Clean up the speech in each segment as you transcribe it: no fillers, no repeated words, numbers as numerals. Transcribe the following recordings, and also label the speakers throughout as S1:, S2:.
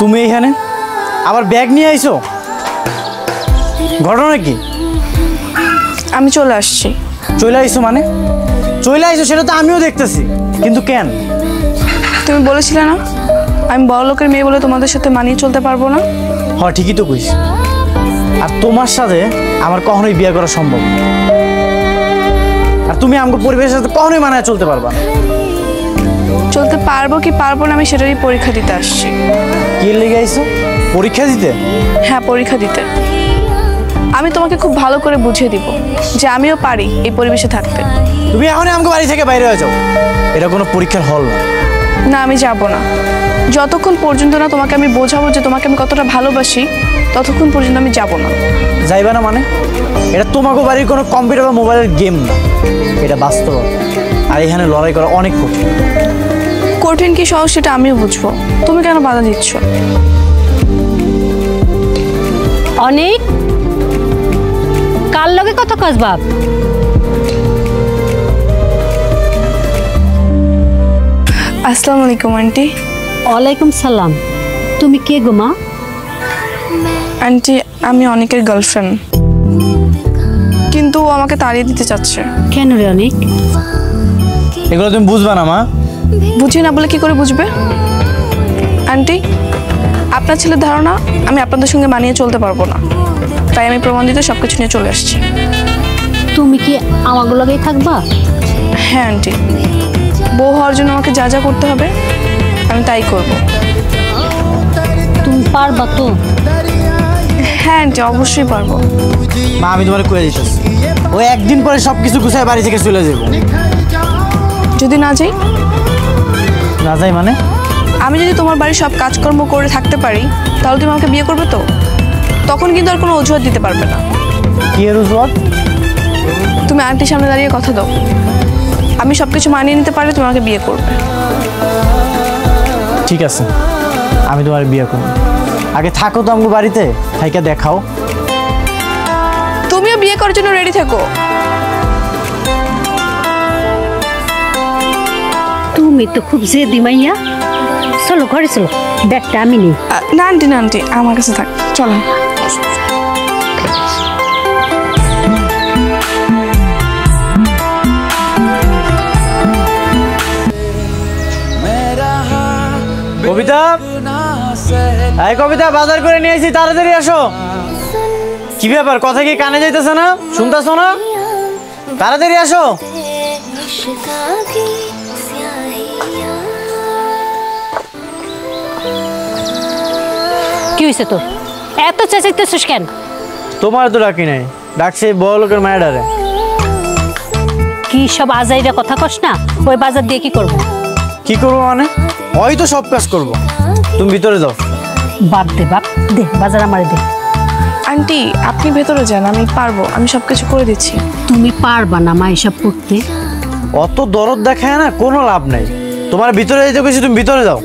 S1: তুমি এখানে আবার ব্যাগ নিয়ে আইছো, ঘটনা কি?
S2: আমি চলে আসছি।
S1: চলে আইছো মানে? চলে আইছো সেটা তো আমিও দেখতেছি, কিন্তু কেন?
S2: তুমি বলেছিলে না আমি বড় লোকের মেয়ে বলে তোমাদের সাথে মানিয়ে চলতে পারবো না?
S1: হ্যাঁ ঠিকই তো কইছি। আর তোমার সাথে আমার কখনোই বিয়ে করা সম্ভব, আর তুমি আমাকে পরিবেশের সাথে কখনোই মানায় চলতে পারবা না।
S2: চলতে পারবো কি পারবো না আমি সেটারই পরীক্ষা দিতে আসছি।
S1: কি লেগে আইছো? পরীক্ষা দিতে?
S2: হ্যাঁ, পরীক্ষা দিতে। আমি তোমাকে খুব ভালো করে বুঝিয়ে দিব যে আমিও পারি এই পরিবেশে থাকতে।
S1: তুমি এখনই আমাকে বাড়ি থেকে বাইরে হয়ে যাও, এটা কোনো পরীক্ষার হল না।
S2: না, আমি যাব না। যতক্ষণ পর্যন্ত না তোমাকে আমি বোঝাবো যে তোমাকে আমি কতটা ভালোবাসি, ততক্ষণ পর্যন্ত আমি যাব না।
S1: যাইবা না মানে? এটা তোমাকে বাড়ির কোনো কম্পিউটার বা মোবাইলের গেম না, এটা বাস্তব। আর এখানে লড়াই করা অনেক কঠিন।
S2: কঠিন কি সহজ সেটা আমিও বুঝবো, তুমি কেন বাধা দিচ্ছ?
S3: অনেক কার লগে কথা কস বাপ?
S2: আসসালামু আলাইকুম আন্টি।
S3: ওয়ালাইকুম সালাম। তুমি কে গো মা?
S2: আন্টি, আমি অনেকের গার্লফ্রেন্ড, কিন্তু ও আমাকে তাড়িয়ে দিতে চাচ্ছে।
S3: কেন রে অনেক?
S1: এগুলো তুমি বুঝবা না মা।
S2: বুঝি না বলে কি করে বুঝবে? আন্টি, আপনার ছেলের ধারণা আমি আপনাদের সঙ্গে মানিয়ে চলতে পারবো না, তাই আমি প্রমাণ দিতে সব কিছু নিয়ে চলে আসছি।
S3: তুমি কি আমাকে লগেই থাকবা?
S2: হ্যাঁ আন্টি, বউ হওয়ার জন্য আমাকে যা যা করতে হবে আমি তাই করব।
S3: তুমি পারবা তো?
S2: হ্যাঁ আন্টি, অবশ্যই পারবো।
S1: মা আমি তোমার কয়ে দিতেছি, ও একদিন পরে সবকিছু গুছায় বাড়ি থেকে চলে যাবো।
S2: যদি না যাই?
S1: না যাই মানে?
S2: আমি যদি তোমার বাড়ির সব কাজকর্ম করে থাকতে পারি, তাহলে তুমি আমাকে বিয়ে করবে তো? তখন কিন্তু আর কোনো অজুহাত দিতে পারবে না।
S1: কি এর অজুহাত?
S2: তুমি আন্টির সামনে দাঁড়িয়ে কথা দাও, আমি সব কিছু মানিয়ে নিতে পারলে তুমি আমাকে বিয়ে করবে।
S1: ঠিক আছে, আমি তোমার বিয়ে করব। আগে থাকো তো আমাকে বাড়িতে, থাইকা দেখাও।
S2: তুমিও বিয়ে করার জন্য রেডি থেকো।
S3: তুমি তো খুব জেদি মাইয়া। চলো ঘরে চলো, ব্যাগটা আমি নিই।
S2: না আন্টি, না আন্টি, আমার কাছে থাক, চলো।
S1: কবিতা, এই কবিতা, বাজার করে নিয়ে এসেছি, তাড়াতাড়ি আসো। কি ব্যাপার, কথা কি কানে যাইতেছে না? শুনতেছো না? তাড়াতাড়ি আসো।
S3: কি হয়েছে তোর? এত চেঁচাইতেছিস কেন?
S1: তোমার তো ডাকি নাই, ডাকছে বড় লোকের মায়েরারে।
S3: কি সব আজাইরা কথা কস না? ওই বাজার দিয়ে কি করবো?
S1: কি করবো মানে? ওই তো সব কাজ করবো, তুমি ভিতরে যাও।
S3: বাদ দে বাপ, দে বাজার আমারে দে।
S2: আন্টি, আপনি ভেতরে যান, আমি পারবো, আমি সব কিছু করে দিচ্ছি।
S3: তুমি পারবা না মা এসব করতে?
S1: অত দরদ দেখায় না, কোনো লাভ নাই। তোমার ভিতরে যেতে গেছি, তুমি ভিতরে যাও।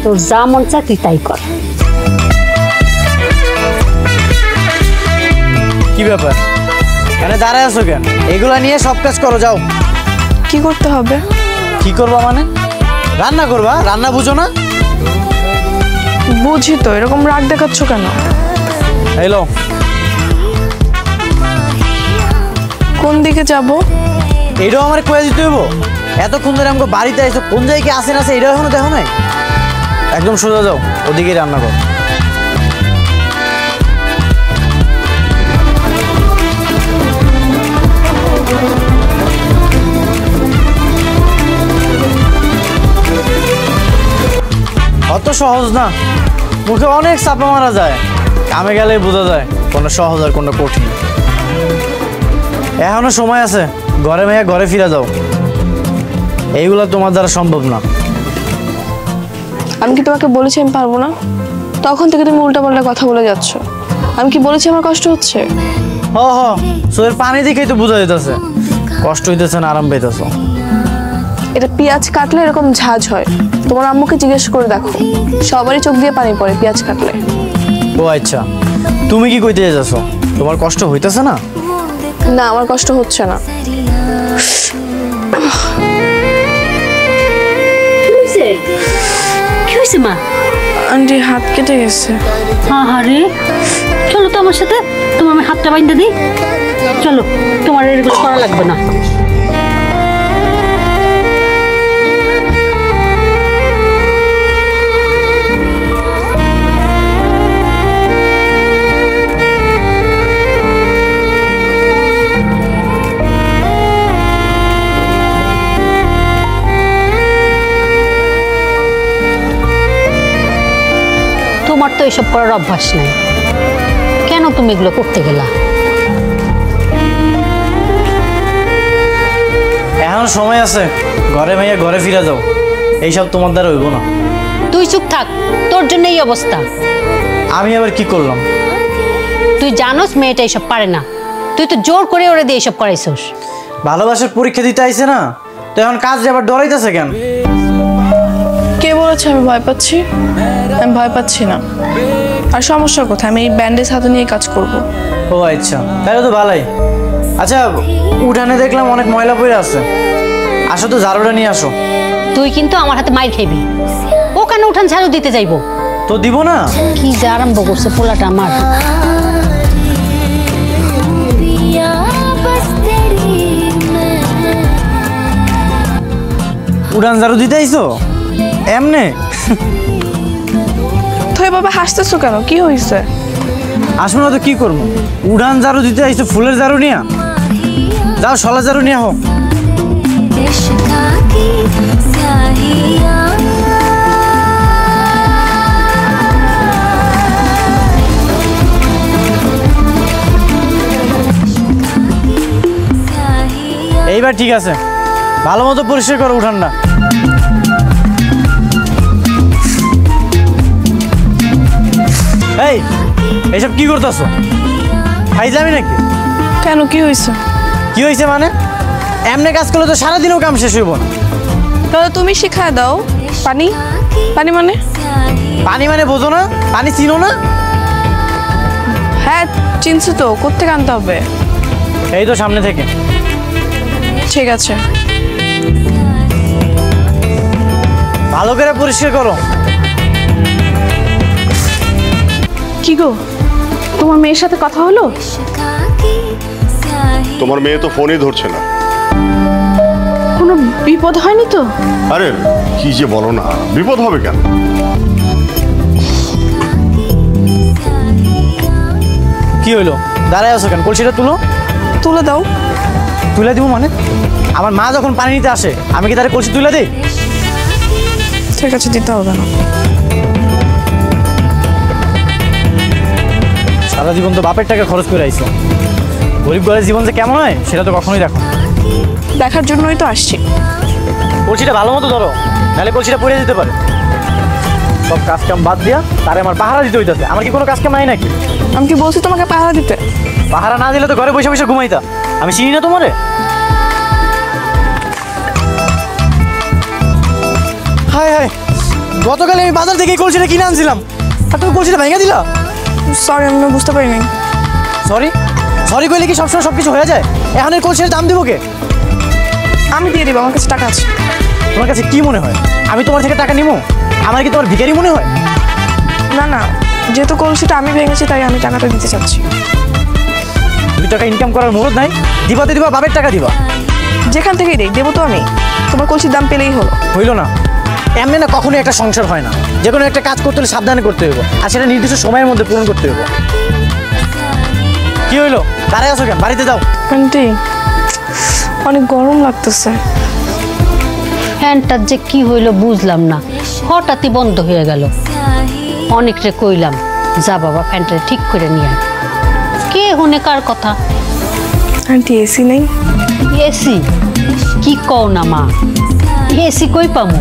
S3: তোর যা মন চা তুই তাই কর।
S1: কি ব্যাপার, এখানে দাঁড়ায় আছো কেন? এগুলা নিয়ে সব কাজ করো, যাও।
S2: কি করতে হবে?
S1: কি করবা মানে? রান্না করবা? রান্না বুঝো না?
S2: বুঝি তো, এরকম রাগ দেখাচ্ছ কেন?
S1: হ্যালো,
S2: কোন দিকে যাব?
S1: এইটাও আমার কয়ে দিতে হইব? এতক্ষণ ধরে আমাকে বাড়িতে আইছো, কোন জায়গায় কি আসে না আসে এটাও এখনো দেখো নাই? একদম সোজা যাও, ওদিকেই রান্না করো। অত সহজ না, মুখে অনেক চাপা মারা যায়, কামে গেলে বোঝা যায় কোনটা সহজ আর কোনটা কঠিন। এখনো সময় আছে, ঘরে মেয়ে ঘরে ফিরে যাও, এইগুলো তোমার দ্বারা সম্ভব না।
S2: আমি কি তোমাকে বলেছি আমি পারবো না? তখন থেকে তুমি উল্টাপাল্টা কথা বলে যাচ্ছ। আমি কি বলেছি আমার কষ্ট হচ্ছে?
S1: হ হ, চোখের পানি দেখেই তো বোঝা যেতেছে কষ্ট হইতেছে না আরাম পাইতেছ।
S2: এটা পেঁয়াজ কাটলে এরকম ঝাঁজ হয়, তোমার আম্মুকে জিজ্ঞেস করে দেখো, সবারই চোখ দিয়ে পানি পড়ে পেঁয়াজ কাটলে।
S1: ও আচ্ছা, তুমি কি কইতে যাচ্ছ? তোমার কষ্ট হইতেছে না?
S2: না, আমার কষ্ট হচ্ছে না।
S3: কি হয়েছে মা?
S2: আন্টি হাত কেটে গেছে।
S3: আরে চলো তো আমার সাথে, তোমার আমি হাতটা বাইন্ধে দিই। চলো, তোমার এগুলো করা লাগবে না। তোমার তো এসব করার অভ্যাস নেই, কেন তুমি এগুলো করতে গেলা?
S1: এখন সময় আছে, ঘরে মাইয়া ঘরে ফিরে যাও। এইসব তোমার দ্বারা হইব না।
S3: তুই চুপ থাক, তোর জন্য এই অবস্থা।
S1: আমি আবার কি করলাম?
S3: তুই জানোস মেয়েটা এইসব পারে না, তুই তো জোর করে ওরে দিয়ে এইসব করাইছস।
S1: ভালোবাসার পরীক্ষা দিতে আইছে না, তো এখন কাজ আবার ডরাইতেছে কেন?
S2: কে বলেছে আমি ভয় পাচ্ছি? আমি ভয় পাচ্ছি না। আর সমস্যা কোথায়? আমি এই ব্যান্ডেজ হাতে নিয়ে কাজ করব।
S1: ও আচ্ছা, তাহলে তো ভালোই। আচ্ছা, উঠানে দেখলাম অনেক ময়লা পড়ে আছে, আসো তো ঝাড়ুটা নিয়ে আসো।
S3: তুই কিন্তু আমার হাতে মাইর খাইবি। ও কেন উঠান ঝাড়ু দিতে যাইবো?
S1: তো দিব না।
S3: কি যে আরম্ভ করছে পোলাটা আমার।
S1: উড়ান ঝাড়ু দিতে আইছো এমনে?
S2: তো এভাবে হাসতেছো কেন? কি হয়েছে?
S1: আসবো না তো কি করবো? উড়ান ঝাড়ু দিতে আইছো ফুলের ঝাড়ু নিয়া? যাও শলা ঝাড়ু নিয়ে হোক। এইবার ঠিক আছে, ভালো মতো পরিষ্কার করো উঠানটা। এই এইসব কি করতেছো? ফাইজলামি নাকি?
S2: কেন, কি হয়েছে?
S1: কি হয়েছে মানে? এমনি কাজ করলে তো সারাদিনও কাম শেষ হইব না।
S2: তাহলে তুমি শিখায় দাও। পানি পানি মানে?
S1: পানি মানে বোঝো না? পানি চিনো না?
S2: হ্যাঁ চিনছি তো, কোত্থেকে আনতে হবে?
S1: এই তো সামনে থেকে।
S2: ঠিক আছে,
S1: ভালো করে পরিষ্কার করো।
S2: কি গো, তোমার মেয়ের সাথে কথা হলো?
S4: তোমার মেয়ে তো ফোনই ধরছে না।
S2: কোনো বিপদ হয়নি তো?
S4: আরে কি যে বলো না, বিপদ হবে কেন?
S1: কি হইলো? দাঁড়ায় আছো কেন? কলসিটা তুলো।
S2: তুলে দাও।
S1: তুলে দিব মানে? আমার মা যখন পানি নিতে আসে আমি কি তারে কলসি তুলে দিই?
S2: ঠিক আছে, দিতে হবে না।
S1: সারা জীবন তো বাপের টাকা খরচ করে আইছো, গরিব ঘরের জীবন যে কেমন হয় সেটা তো কখনোই দেখো।
S2: দেখার জন্যই তো আসছি।
S1: কলসিটা ভালো মতো ধরো, নাহলে কলসিটা পড়ে যেতে পারে। সব কাজ কাম বাদ দিয়া তারে আমার পাহারা দিতে হইতাছে। আমার কি কোনো কাজ কাম নাই নাকি?
S2: আমি কি বলছি তোমাকে পাহারা দিতে?
S1: পাহারা না দিলে তো ঘরে বসে বসে ঘুমাইতা। আমি চিনি না তোমারে? হায় হায়, গতকালে আমি বাজার থেকে এই কলসিটা কিনে আনছিলাম আর তুমি কলসিটা ভেঙে দিলা।
S2: সরি, আমি বুঝতে পারিনি।
S1: সরি সরি কইলে কি সবসময় সব কিছু হয়ে যায়? এখন এই কলসির দাম দিব কে?
S2: আমি দিয়ে দিব, আমার কাছে টাকা আছে।
S1: তোমার কাছে কি মনে হয় আমি তোমার থেকে টাকা নিবো? আমার কি তোমার ভিখারি মনে হয়?
S2: না না, যেহেতু কলসিটা আমি ভেঙেছি তাই আমি টাকাটা দিতে চাচ্ছি।
S1: 2 টাকা ইনকাম করার মুরত নাই? দিবাতে দিবা, বাপের টাকা দিবা।
S2: যেখান থেকেই দেই দেবো তো আমি। তোমার কলসির দাম পেলেই হলো।
S1: হইল না? এমনি না কখনোই একটা সংসার হয় না। যে কোনো একটা কাজ করতে হলে সাবধানে করতে হইব, আর সেটা নির্দিষ্ট সময়ের মধ্যে পূরণ করতে হইব। কি হইলো? দাঁড়ায় আছো কেন? বাড়িতে যাও।
S2: আন্টি অনেক গরম লাগতেছে।
S3: ফ্যানটার যে কি হইলো বুঝলাম না, হঠাৎই বন্ধ হয়ে গেল। অনেকরে কইলাম যা বাবা ফ্যানটা ঠিক করে নিয়ে আয়। কে হুনে কার কথা?
S2: আন্টি এসি নেই?
S3: এসি? কি কও না মা, এসি কই পামু?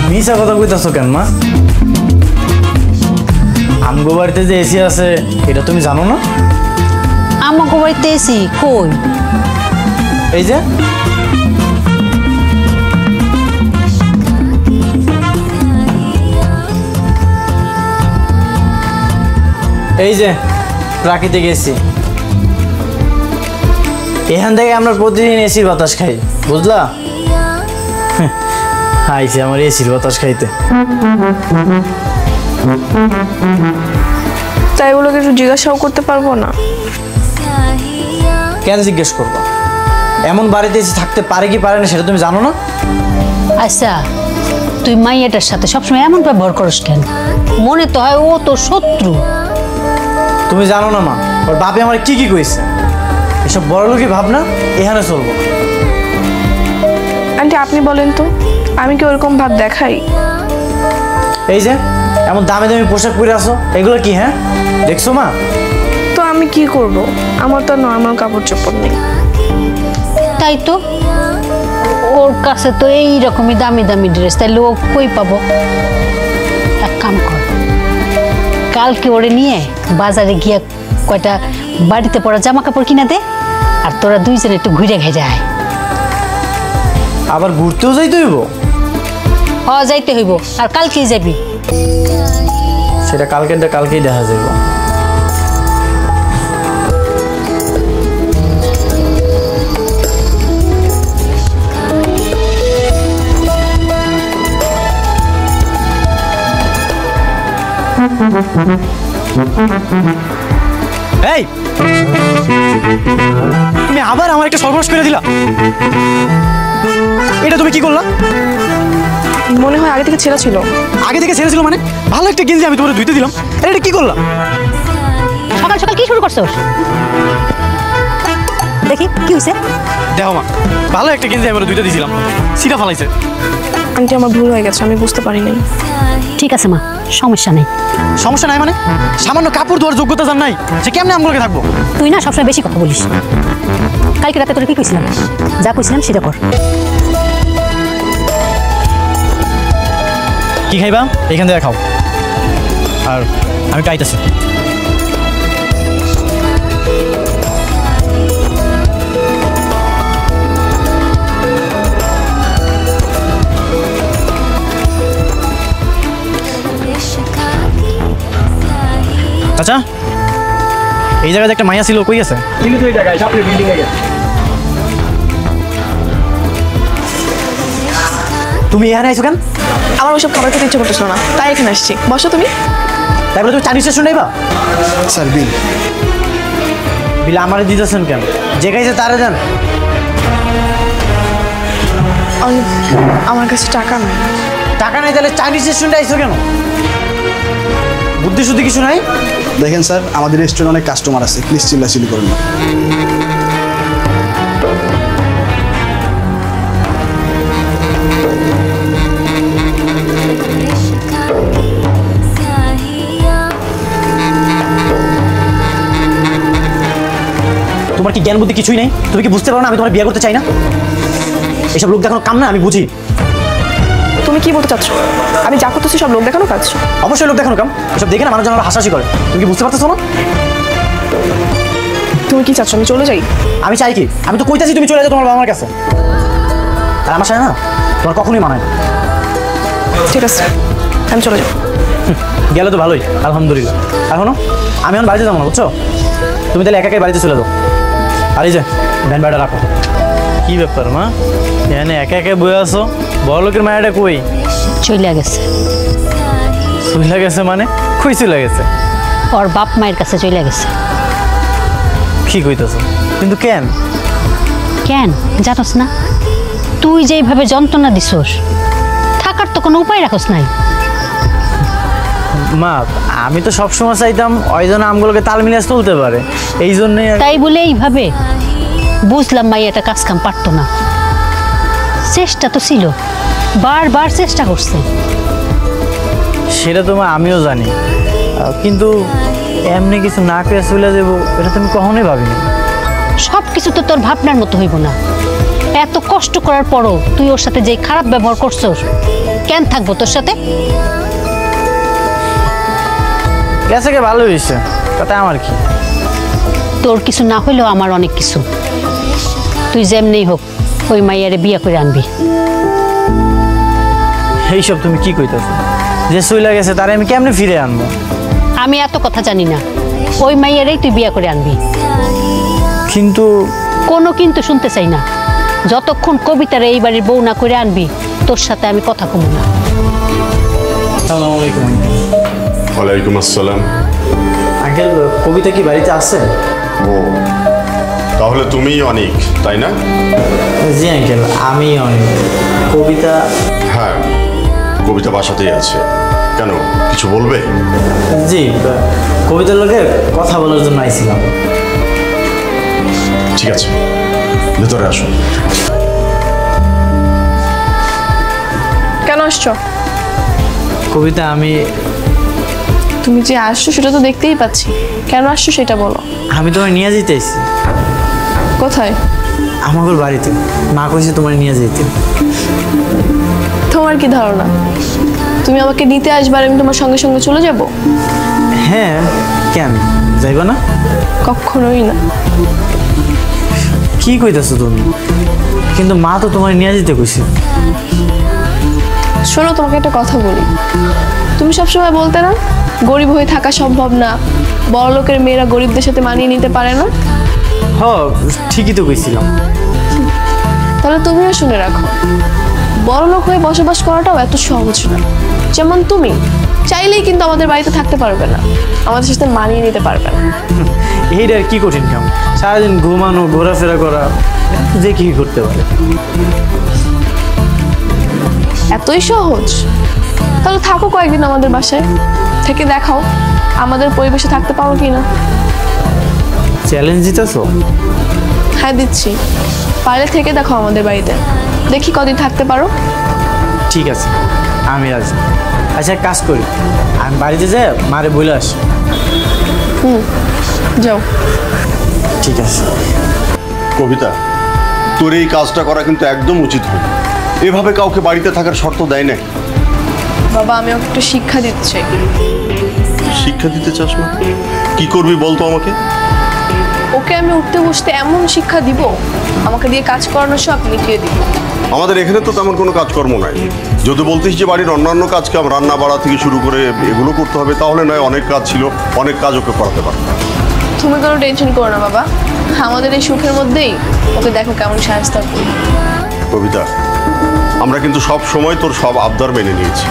S1: মিশা কথা কইতাছো কেন মা? আমগো বাড়িতে যে এসি আছে এটা তুমি জানো না?
S3: আমাকে বাড়িতে এসি কই?
S1: এই যে এই যে প্রাকৃতিক এসি, এখান থেকে আমরা প্রতিদিন এসির বাতাস খাই, বুঝলা? আইছে আমার এসির বাতাস খাইতে।
S2: তাই বলে একটু জিজ্ঞাসাও করতে পারবো না?
S1: কেন জিজ্ঞেস করবো? এমন বাড়িতে এসে থাকতে পারে কি পারে না সেটা তুমি জানো না?
S3: আচ্ছা, তুই মাইয়াটার সাথে সবসময় এমন ব্যবহার করিস কেন? মনে তো হয় ও তোর শত্রু।
S1: তুমি জানো না মা, ওর বাপে আমার কি কি কইছে। এসব বড় লোকই ভাবনা এখানে চলবো।
S2: আন্টি আপনি বলেন তো, আমি কি ওরকম ভাব দেখাই?
S1: এই যে এমন দামি দামি পোশাক পরে আসো, এগুলো কি? হ্যাঁ দেখছো মা?
S2: তো আমি কি করব, আমার তো নর্মাল কাপড় চোপড় নেই।
S3: তাই তো, ওর কাছে তো এই রকমই দামি দামি ড্রেস, তাইলে ও কই পাবো? এক কাম কর, কালকে ওরে নিয়ে বাজারে গিয়ে কয়টা বাড়িতে পরা জামা কাপড় কিনা দে, আর তোরা দুইজনে একটু ঘুরে ঘে যায়।
S1: আবার ঘুরতেও যাইতে হইব?
S3: যাইতে হইব। আর কালকেই যাবি?
S1: সেটা কালকেই দেখা যাইব। এই তুমি আবার আমার একটা সর্বনাশ করে দিলা। এটা তুমি কি করলা?
S2: মনে হয় আগে থেকে ছেঁড়া ছিল।
S1: আগে থেকে ছেড়েছিল মানে? ভালো একটা গেঞ্জি আমি তোমার ধুইতে দিলাম, এটা কি করলা?
S3: সকাল সকাল কি শুরু করছো? দেখি কি হয়েছে।
S1: দেখো মা, ভালো একটা গেঞ্জি আমি ধুইতে দিয়েছিলাম, সিটা ফালাইছে।
S2: আন্টি আমার ভুল হয়ে গেছে, আমি বুঝতে পারি নাই।
S3: ঠিক আছে মা, সমস্যা নেই।
S1: সমস্যা নাই মানে? সামান্য কাপড় ধোয়ার যোগ্যতা জান নাই, সে কেমনে আমগুলোকে থাকবো?
S3: তুই না সবসময় বেশি কথা বলিস। কালকে রাতে তোরে কি কইছিলাম? যা কইছিলাম সেটা কর।
S1: কি খাইবা? এখান থেকে খাও, আর আমি কাইতেছি। আচ্ছা, এই জায়গায় একটা মাইয়া ছিল, কই গেছে? তুমি এখানে আইছো কেন?
S2: আমার ওইসব খাবার খেতে ইচ্ছে করতেছিল না, তাই এখানে আসছি। বসো তুমি।
S1: তারপরে তুমি চাইনিজ রেস্টুরেন্ট আইবা?
S5: স্যার বিল।
S1: বিল আমারে দিতেছেন কেন? যে খাইছে তারে দেন।
S2: আমার কাছে টাকা নাই।
S1: টাকা নাই তাহলে চাইনিজ রেস্টুরেন্টে আইছো কেন? বুদ্ধি শুদ্ধি কিছু নাই?
S5: দেখেন স্যার, আমাদের রেস্টুরেন্টে অনেক কাস্টমার আছে, প্লিজ চিল্লাচিল্লি করুন না।
S1: তোমার কি জ্ঞান বুদ্ধি কিছুই নেই? তুমি কি বুঝতে পারো না আমি তোমার বিয়ে করতে চাই না? এসব লোক দেখানো কাম না, আমি বুঝি।
S2: তুমি কি বলতে চাচ্ছ? আমি যা করতেছি সব লোক দেখানো কাজ?
S1: অবশ্যই লোক দেখানো কাম। এসব দেখে না মানুষজন হাসাহাসি করে। তুমি কি বুঝতে পারতেছো না?
S2: তুমি কি চাচ্ছ আমি চলে যাই?
S1: আমি চাই কি? আমি তো কইতাছি তুমি চলে যাও তোমার বাবা মার কাছে। আর আমার সাথে না তোমার কখনোই মানায় না।
S2: ঠিক আছে, আমি চলে যাবো।
S1: গেলে তো ভালোই, আলহামদুলিল্লাহ। এখনো আমি এখন বাড়িতে যাবো না, বুঝছো? তুমি তাহলে একাই বাড়িতে চলে যাও। আর এই যে ভ্যান ভাড়াটা রাখো। কি ব্যাপার মা, এখানে একা একা বয়ে আসো? বড় লোকের মায়াটা কই?
S3: চলে গেছে।
S1: চলে গেছে মানে? কই চলে গেছে?
S3: ওর বাপ মায়ের কাছে চলে গেছে।
S1: কি কইতেছো? কিন্তু কেন?
S3: কেন জানোস না? তুই যেইভাবে যন্ত্রণা দিছস, থাকার তো কোনো উপায় রাখস নাই।
S1: মা আমি তো সবসময় চাইতাম ওই জন্য আমগুলোকে তাল মিলিয়ে চলতে পারে, এই জন্যই।
S3: তাই বলে এইভাবে? বুঝলাম মাইয়াটা কাজ কাম পারতো না। চেষ্টা তো ছিল, বারবার চেষ্টা করছে।
S1: সেটা তো মা আমিও জানি, কিন্তু এমনি কিছু না করে চলে যাবো এটা তুমি কখনোই ভাবিনি।
S3: সব কিছু তো তোর ভাবনার মতো হইব না। এত কষ্ট করার পরও তুই ওর সাথে যে খারাপ ব্যবহার করছস, কেন থাকবো তোর সাথে?
S1: গেছে কে ভালো হয়েছে, তাতে আমার কি?
S3: তোর কিছু না হইলেও আমার অনেক কিছু। তুই যেমনি হোক ওই মাইয়ারে বিয়া করে আনবি।
S1: এইসব তুমি কি কইতেছো? যে চলে গেছে তারে আমি কেমনে ফিরে আনবো?
S3: আমি এত কথা জানি না, ওই মাইয়ারেই তুই বিয়া করে আনবি।
S1: কিন্তু
S3: কোনো কিন্তু শুনতে চাই না। যতক্ষণ কবিতারে এই বাড়ির বউ না করে আনবি তোর সাথে আমি কথা কমু না।
S1: আসসালামু আলাইকুম।
S4: ওয়ালাইকুম আসসালাম।
S1: আঙ্কেল, কবিতা কি বাড়িতে আছে?
S4: ও, তাহলে তুমিই অনিক, তাই না?
S1: জি আঙ্কেল, আমি অনেক। কবিতা?
S4: হ্যাঁ, কবিতা বাসাতেই আছে। কেন, কিছু বলবে?
S1: জি, কবিতার লোকে কথা বলার জন্য আইছিলাম।
S4: ঠিক আছে, ভেতরে আসো।
S2: কেন আসছো?
S1: কবিতা,
S2: তুমি যে আসছো সেটা তো দেখতেই পাচ্ছি, কেন আসছো সেটা বলো।
S1: আমি তোমায় নিয়ে যেতে এসেছি।
S2: কোথায়?
S1: আমাদের বাড়িতে। মা কইছে তোমার নিয়ে যেতে।
S2: তোমার কি ধারণা তুমি আমাকে নিতে আসবে আর আমি তোমার সঙ্গে সঙ্গে চলে যাব?
S1: হ্যাঁ, কেন যাইবা না?
S2: কখনোই না।
S1: কি কইতাছো তুমি? কিন্তু মা তো তোমার নিয়ে যেতে কইছে।
S2: শোনো, তোমাকে একটা কথা বলি। তুমি সবসময় বলতে না গরিব হয়ে থাকা সম্ভব না, বড় লোকের মেয়েরা গরিবদের সাথে মানিয়ে নিতে পারে না।
S1: হ, ঠিকই তো কইছিলাম।
S2: তাহলে তুমিও শুনে রাখো, বড় লোক হয়ে বসবাস করাটাও এত সহজ না। যেমন তুমি চাইলেই কিন্তু আমাদের বাড়িতে থাকতে পারবে না, আমাদের সাথে মানিয়ে নিতে পারবে না।
S1: এইটা আর কি কঠিন কাম? সারাদিন ঘুমানো, ঘোরাফেরা করা, যে কি করতে পারে।
S2: এতই সহজ? তাহলে থাকো কয়েকদিন আমাদের বাসায়, থেকে দেখাও আমাদের পরিবেশে থাকতে পারো কি না।
S1: চ্যালেঞ্জ দিতেছো?
S2: হ্যাঁ দিচ্ছি, পারলে থেকে দেখো আমাদের বাড়িতে, দেখি কদিন থাকতে পারো।
S1: ঠিক আছে, আমি রাজি। আচ্ছা, এক কাজ করি, আমি বাড়িতে যাই মারে বলে আসি।
S2: যাও।
S1: ঠিক আছে।
S4: কবিতা, তোর এই কাজটা করা কিন্তু একদম উচিত হয়। এভাবে কাউকে বাড়িতে থাকার শর্ত দেয় না।
S2: বাবা, আমি ওকে একটু শিক্ষা দিচ্ছি।
S4: শিক্ষা দিতে চাস না? কি করবি বলতো আমাকে।
S2: ওকে আমি উঠতে বসতে এমন শিক্ষা দিব, আমাকে দিয়ে কাজ করানো সব মিটিয়ে দিব।
S4: আমাদের এখানে তো তেমন কোনো কাজকর্ম নাই। যদি বলতিস যে বাড়ির অন্যান্য কাজ কাম, রান্না বাড়া থেকে শুরু করে এগুলো করতে হবে, তাহলে নয় অনেক কাজ ছিল, অনেক কাজ ওকে করাতে পারতাম।
S2: তুমি কোনো টেনশন করো না বাবা, আমাদের এই সুখের মধ্যেই ওকে দেখো কেমন সাহায্য করি।
S4: কবিতা, আমরা কিন্তু সব সময় তোর সব আবদার মেনে নিয়েছি,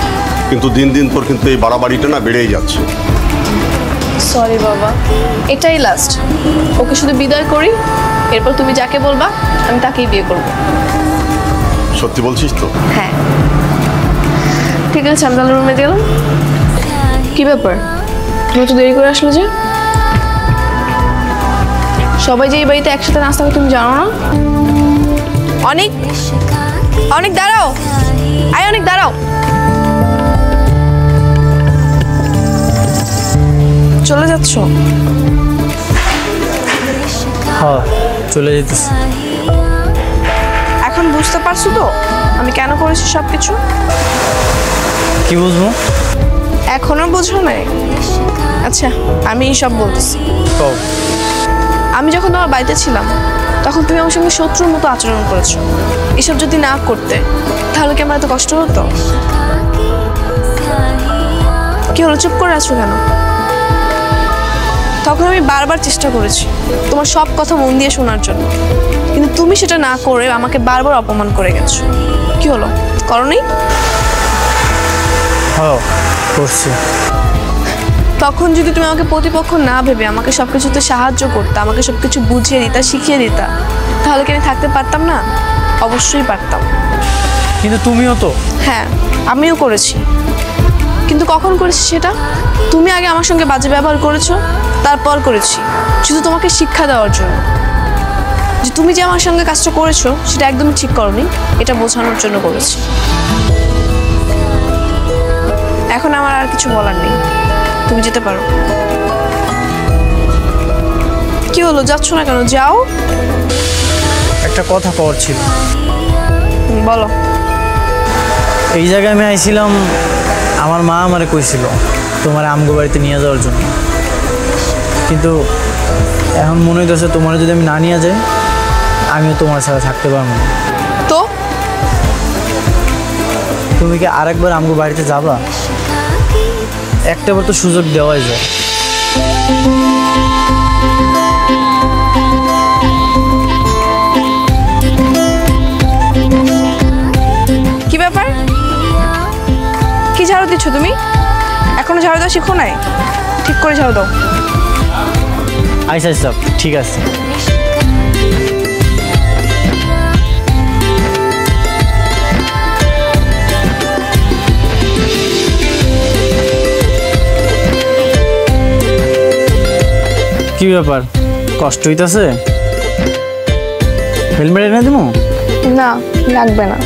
S4: কিন্তু দিন দিন তোর কিন্তু এই বাড়াবাড়িটা না বেড়েই যাচ্ছে।
S2: সরি বাবা, এটাই লাস্ট। ওকে শুধু বিদায় করি, এরপর তুমি যাকে বলবা আমি তাকেই বিয়ে করব।
S4: সত্যি বলছিস তো?
S2: হ্যাঁ। ঠিক আছে, আমি তাহলে রুমে গেলাম। কি ব্যাপার, তুমি তো দেরি করে আসলো যে? সবাই যে এই বাড়িতে একসাথে নাস্তা করে তুমি জানো না? অনেক অনেক দাঁড়াও, আয় অনেক দাঁড়াও। চলে যাচ্ছ?
S1: হ্যাঁ, চলে যেতেছি।
S2: এখন বুঝতে পারছো তো আমি কেন করেছি সবকিছু?
S1: কি বুঝবো?
S2: এখনো বুঝো নাই? আচ্ছা, আমি সব বলতেছি।
S1: কও।
S2: আমি যখন তোমার বাড়িতে ছিলাম তখন তুমি আমার সঙ্গে শত্রুর মতো আচরণ করেছো। এসব যদি না করতে তাহলে কি আমার এত কষ্ট হতো? কি হলো, চুপ করে আছো কেন? তখন আমি বারবার চেষ্টা করেছি তোমার সব কথা মন দিয়ে শোনার জন্য, কিন্তু তুমি সেটা না করে আমাকে বারবার অপমান করে গেছো। কি হলো, করোনি?
S1: হ্যাঁ, করছি।
S2: তখন যদি তুমি আমাকে প্রতিপক্ষ না ভেবে আমাকে সবকিছুতে সাহায্য করতে, আমাকে সবকিছু বুঝিয়ে দিতা, শিখিয়ে দিতা, তাহলে কি আমি থাকতে পারতাম না? অবশ্যই পারতাম।
S1: কিন্তু তুমিও তো।
S2: হ্যাঁ, আমিও করেছি, কিন্তু কখন করেছি সেটা? তুমি আগে আমার সঙ্গে বাজে ব্যবহার করেছো, তারপর করেছি শুধু তোমাকে শিক্ষা দেওয়ার জন্য যে তুমি যে আমার সঙ্গে কাজটা করেছো সেটা একদমই ঠিক করোনি, এটা বোঝানোর জন্য করেছি। এখন আমার আর কিছু বলার নেই, তুমি যেতে পারো। কি হলো, যাচ্ছ না কেন? যাও।
S1: একটা কথা কওয়ার ছিল।
S2: বলো।
S1: এই জায়গায় আমি আইছিলাম, আমার মা আমারে কইছিল তোমার আমগো বাড়িতে নিয়ে যাওয়ার জন্য, কিন্তু এখন মনে হইতেছে তোমার যদি আমি না নিয়ে যাই আমিও তোমার সাথে থাকতে পারবো না।
S2: তো
S1: তুমি কি আরেকবার আমগো বাড়িতে যাবা? একটাবার তো সুযোগ দেওয়াই যায়।
S2: কি ব্যাপার, দিয়েছো তুমি? এখনো ঝাড়ু দেওয়া শিখো নাই? ঠিক করে ঝাড়ু দাও।
S1: আচ্ছা আচ্ছা ঠিক আছে। কি ব্যাপার, কষ্ট হইতাছে? হেলমেট এনে দিমু?
S2: না, লাগবে না।